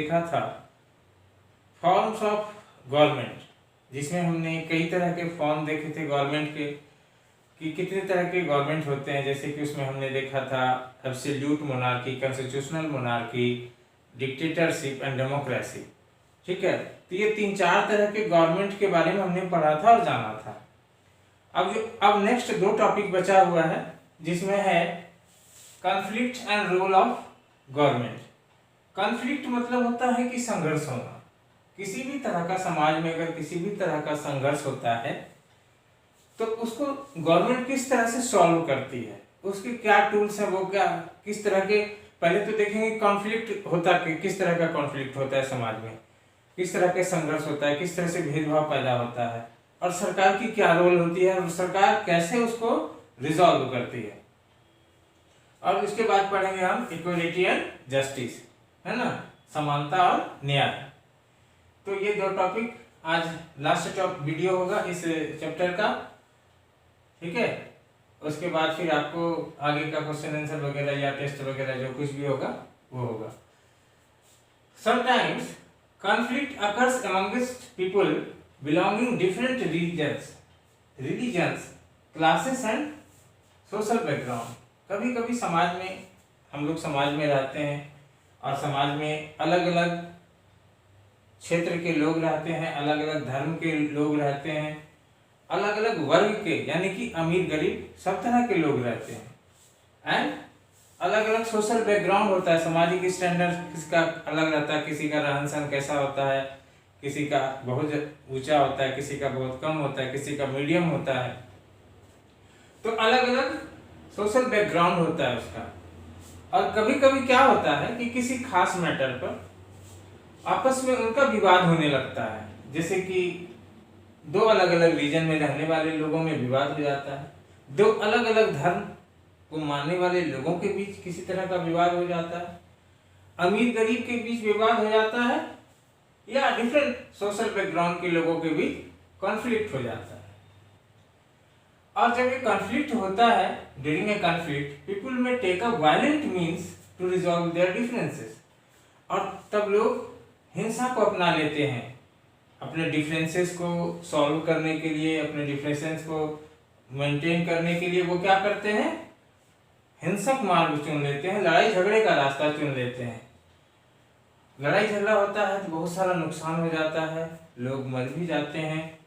देखा था forms of government, जिसमें हमने कई तरह के फॉर्म देखे थे गवर्नमेंट के कि कितने तरह के गवर्नमेंट होते हैं। जैसे कि उसमें हमने देखा था absolute monarchy, constitutional monarchy, dictatorship and democracy. ठीक है, तो ये 3-4 तरह के गवर्नमेंट के बारे में हमने पढ़ा था और जाना था। अब नेक्स्ट 2 टॉपिक बचा हुआ है, जिसमें है conflict and role of government. Conflict मतलब होता है कि संघर्ष होना। किसी भी तरह का समाज में अगर किसी भी तरह का संघर्ष होता है तो उसको गवर्नमेंट किस तरह से सॉल्व करती है, उसके क्या टूल्स हैं, वो क्या किस तरह के, पहले तो देखेंगे कॉन्फ्लिक्ट होता है, किस तरह का कॉन्फ्लिक्ट होता है समाज में, किस तरह के संघर्ष होता है, किस तरह से भेदभाव पैदा होता है, और सरकार की क्या रोल होती है और सरकार कैसे उसको रिजॉल्व करती है। और उसके बाद पढ़ेंगे हम इक्वलिटी एंड जस्टिस, है ना, समानता और न्याय। तो ये 2 टॉपिक आज लास्ट वीडियो होगा इस चैप्टर का। ठीक है, उसके बाद फिर आपको आगे का क्वेश्चन आंसर वगैरह या टेस्ट वगैरह जो कुछ भी होगा वो होगा। Sometimes conflict occurs amongst people belonging different religions, classes and social background। कभी कभी समाज में, हम लोग समाज में रहते हैं और समाज में अलग अलग क्षेत्र के लोग रहते हैं, अलग अलग धर्म के लोग रहते हैं, अलग अलग वर्ग के, यानी कि अमीर गरीब सब तरह के लोग रहते हैं। एंड अलग अलग सोशल बैकग्राउंड होता है, सामाजिक स्टैंडर्ड किसका अलग रहता है, किसी का रहन सहन कैसा होता है, किसी का बहुत ऊंचा होता है, किसी का बहुत कम होता है, किसी का मीडियम होता है। तो अलग अलग सोशल बैकग्राउंड होता है उसका। और कभी कभी क्या होता है कि किसी खास मैटर पर आपस में उनका विवाद होने लगता है, जैसे कि 2 अलग अलग रीजन में रहने वाले लोगों में विवाद हो जाता है, 2 अलग अलग धर्म को मानने वाले लोगों के बीच किसी तरह का विवाद हो जाता है, अमीर गरीब के बीच विवाद हो जाता है, या डिफरेंट सोशल बैकग्राउंड के लोगों के बीच कॉन्फ्लिक्ट हो जाता है। और जब ये कॉन्फ्लिक्ट होता है, ड्यूरिंग ए कॉन्फ्लिक्ट पीपल में take a violent means to resolve their differences. और तब लोग हिंसा को अपना लेते हैं अपने डिफरेंसेस को सॉल्व करने के लिए, अपने डिफरेंसेस को मेंटेन करने के लिए वो क्या करते हैं, हिंसक मार्ग चुन लेते हैं, लड़ाई झगड़े का रास्ता चुन लेते हैं। लड़ाई झगड़ा होता है तो बहुत सारा नुकसान हो जाता है, लोग मर भी जाते हैं,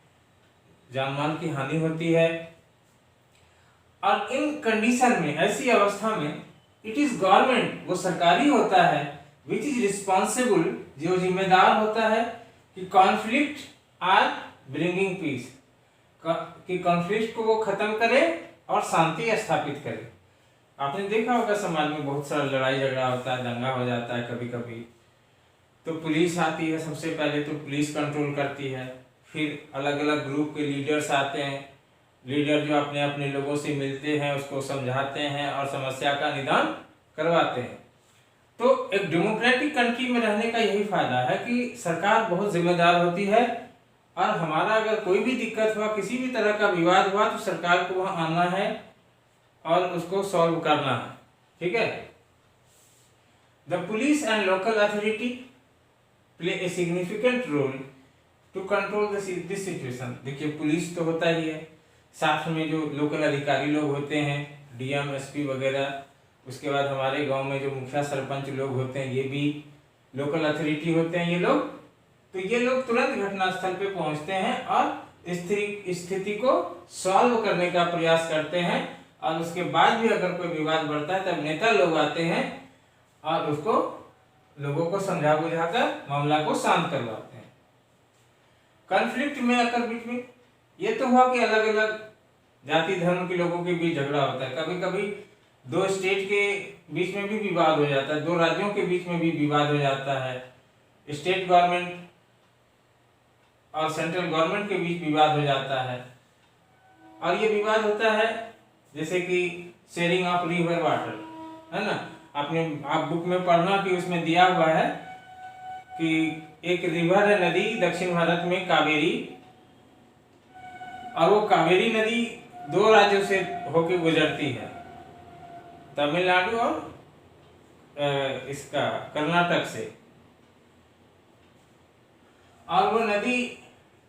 जान माल की हानि होती है। और इन कंडीशन में, ऐसी अवस्था में इट इज गवर्नमेंट, वो सरकारी होता है, विच इज रिस्पॉन्सिबल, जो जिम्मेदार होता है कि कॉन्फ्लिक्ट आर ब्रिंगिंग पीस, कि कॉन्फ्लिक्ट को वो खत्म करे और शांति स्थापित करे। आपने देखा होगा समाज में बहुत सारा लड़ाई झगड़ा होता है, दंगा हो जाता है कभी कभी, तो पुलिस आती है, सबसे पहले तो पुलिस कंट्रोल करती है, फिर अलग अलग ग्रुप के लीडर्स आते हैं, लीडर जो अपने अपने लोगों से मिलते हैं, उसको समझाते हैं और समस्या का निदान करवाते हैं। तो एक डेमोक्रेटिक कंट्री में रहने का यही फायदा है कि सरकार बहुत जिम्मेदार होती है, और हमारा अगर कोई भी दिक्कत हुआ, किसी भी तरह का विवाद हुआ, तो सरकार को वहां आना है और उसको सॉल्व करना है। ठीक है, the police and local authority play a significant role to control this situation. देखिए, पुलिस तो होता ही है, साथ में जो लोकल अधिकारी लोग होते हैं, डीएम एसपी वगैरह, उसके बाद हमारे गांव में जो मुखिया सरपंच लोग होते हैं, ये भी लोकल अथॉरिटी होते हैं ये लोग। तो ये लोग तुरंत घटनास्थल पे पहुंचते हैं और स्थिति को सॉल्व करने का प्रयास करते हैं, और उसके बाद भी अगर कोई विवाद बढ़ता है तब नेता लोग आते हैं और उसको लोगों को समझा बुझाकर मामला को शांत करवाते हैं। कॉन्फ्लिक्ट में आकर बीच में ये तो हुआ कि अलग अलग जाति धर्म के लोगों के बीच झगड़ा होता है, कभी कभी 2 स्टेट के बीच में भी विवाद हो जाता है, 2 राज्यों के बीच में भी विवाद हो जाता है, स्टेट गवर्नमेंट और सेंट्रल गवर्नमेंट के बीच विवाद हो जाता है। और ये विवाद होता है जैसे कि शेयरिंग ऑफ रिवर वाटर, है ना, आप बुक में पढ़ना कि उसमें दिया हुआ है कि एक रिवर है, नदी दक्षिण भारत में कावेरी, और वो कावेरी नदी 2 राज्यों से होकर गुजरती है, तमिलनाडु और इसका कर्नाटक से। और वो नदी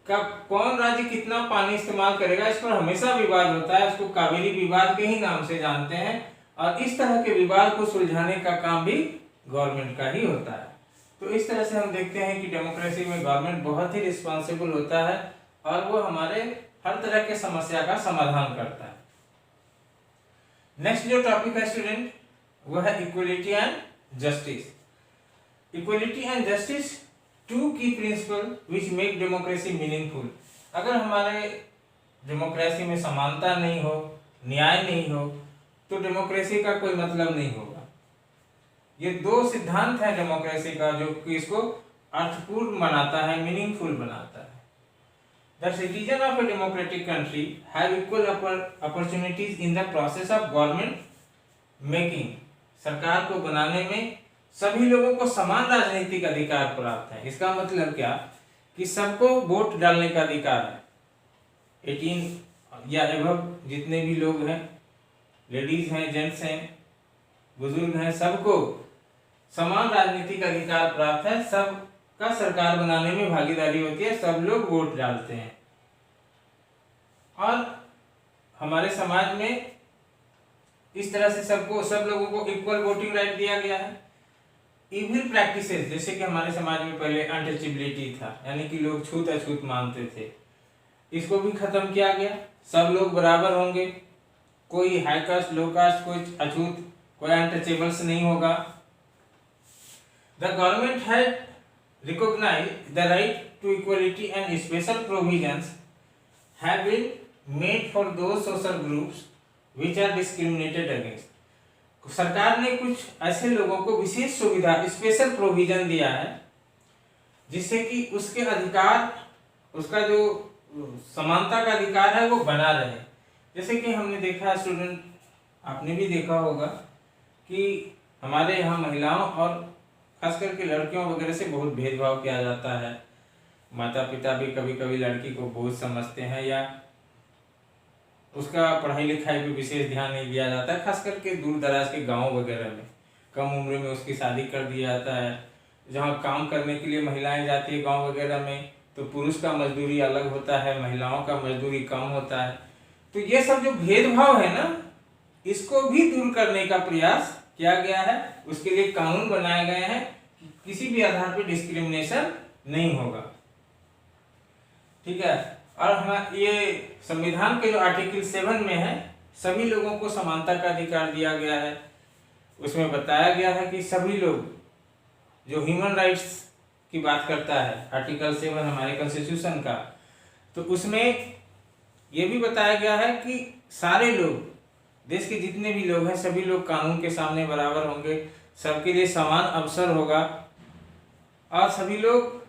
का कौन राज्य कितना पानी इस्तेमाल करेगा इस पर हमेशा विवाद होता है। उसको कावेरी विवाद के ही नाम से जानते हैं और इस तरह के विवाद को सुलझाने का काम भी गवर्नमेंट का ही होता है। तो इस तरह से हम देखते हैं कि डेमोक्रेसी में गवर्नमेंट बहुत ही रिस्पॉन्सिबल होता है और वो हमारे हर तरह के समस्या का समाधान करता है। नेक्स्ट जो टॉपिक है स्टूडेंट वो है equality and justice. Equality and justice two key principle which make democracy meaningful. अगर हमारे डेमोक्रेसी में समानता नहीं हो, न्याय नहीं हो, तो डेमोक्रेसी का कोई मतलब नहीं होगा। ये दो सिद्धांत है डेमोक्रेसी का जो कि इसको अर्थपूर्ण बनाता है, मीनिंगफुल बनाता है। The citizen of a democratic country have equal opportunities in the process of government making। सरकार को बनाने में सभी लोगों को समान राजनीतिक अधिकार प्राप्त है। इसका मतलब क्या कि सबको वोट डालने का अधिकार है। 18 या एबव जितने भी लोग हैं, लेडीज हैं, जेंट्स हैं, बुजुर्ग हैं, सबको समान राजनीतिक अधिकार प्राप्त है। सबका सरकार बनाने में भागीदारी होती है, सब लोग वोट डालते हैं। और हमारे समाज में इस तरह से सब लोगों को इक्वल वोटिंग राइट दिया गया है। इविल प्रैक्टिसेस जैसे कि हमारे समाज में पहले अनटचेबिलिटी था, यानी कि लोग छूत अछूत मानते थे, इसको भी खत्म किया गया। सब लोग बराबर होंगे, कोई हाई कास्ट, लो कास्ट, कोई अछूत, कोई अनटचेबल्स नहीं होगा। The government had recognised the right to equality and special provisions have been made for those social groups which are discriminated against. सरकार ने कुछ ऐसे लोगों को विशेष सुविधा, स्पेशल प्रोविजन दिया है जिससे कि उसके अधिकार, उसका जो समानता का अधिकार है वो बना रहे। जैसे कि हमने देखा है स्टूडेंट, आपने भी देखा होगा कि हमारे यहाँ महिलाओं और खास करके लड़कियों वगैरह से बहुत भेदभाव किया जाता है। माता पिता भी कभी कभी लड़की को बोझ समझते हैं या उसका पढ़ाई लिखाई पे विशेष ध्यान नहीं दिया जाता है। खास करके दूर दराज के गांव वगैरह में कम उम्र में उसकी शादी कर दिया जाता है। जहाँ काम करने के लिए महिलाएं जाती है गांव वगैरह में, तो पुरुष का मजदूरी अलग होता है, महिलाओं का मजदूरी कम होता है। तो ये सब जो भेदभाव है ना, इसको भी दूर करने का प्रयास किया गया है। उसके लिए कानून बनाए गए हैं कि किसी भी आधार पर डिस्क्रिमिनेशन नहीं होगा। ठीक है। और हम ये संविधान के जो आर्टिकल 7 में है, सभी लोगों को समानता का अधिकार दिया गया है। उसमें बताया गया है कि सभी लोग, जो ह्यूमन राइट्स की बात करता है आर्टिकल 7 हमारे कॉन्स्टिट्यूशन का, तो उसमें ये भी बताया गया है कि सारे लोग, देश के जितने भी लोग हैं, सभी लोग कानून के सामने बराबर होंगे, सबके लिए समान अवसर होगा और सभी लोग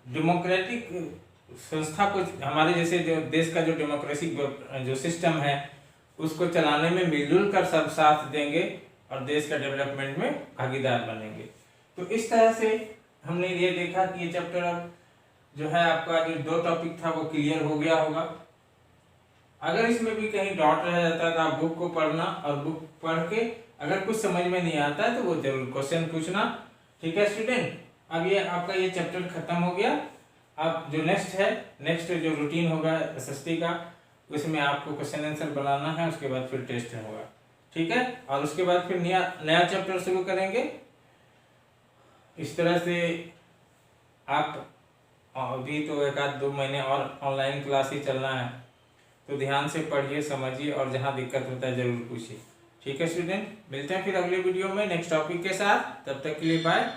डेमोक्रेटिक संस्था को, हमारे जैसे जो देश का जो डेमोक्रेसी जो सिस्टम है उसको चलाने में मिलजुल कर सब साथ देंगे और देश का डेवलपमेंट में भागीदार बनेंगे। तो इस तरह से हमने ये देखा कि ये चैप्टर अब जो है आपका जो 2 टॉपिक था वो क्लियर हो गया होगा। अगर इसमें भी कहीं डाउट रह जाता है तो आप बुक को पढ़ना और बुक पढ़ के अगर कुछ समझ में नहीं आता है तो वो जरूर क्वेश्चन पूछना। ठीक है स्टूडेंट, अब ये आपका ये चैप्टर खत्म हो गया। अब जो नेक्स्ट जो रूटीन होगा एसएसटी का, उसमें आपको क्वेश्चन आंसर बनाना है, उसके बाद फिर टेस्ट होगा। ठीक है, और उसके बाद फिर नया चैप्टर शुरू करेंगे। इस तरह से आप अभी तो 1-2 महीने और ऑनलाइन क्लास ही चलना है, तो ध्यान से पढ़िए, समझिए और जहाँ दिक्कत होता है जरूर पूछिए। ठीक है स्टूडेंट, मिलते हैं फिर अगले वीडियो में नेक्स्ट टॉपिक के साथ। तब तक के लिए बाय।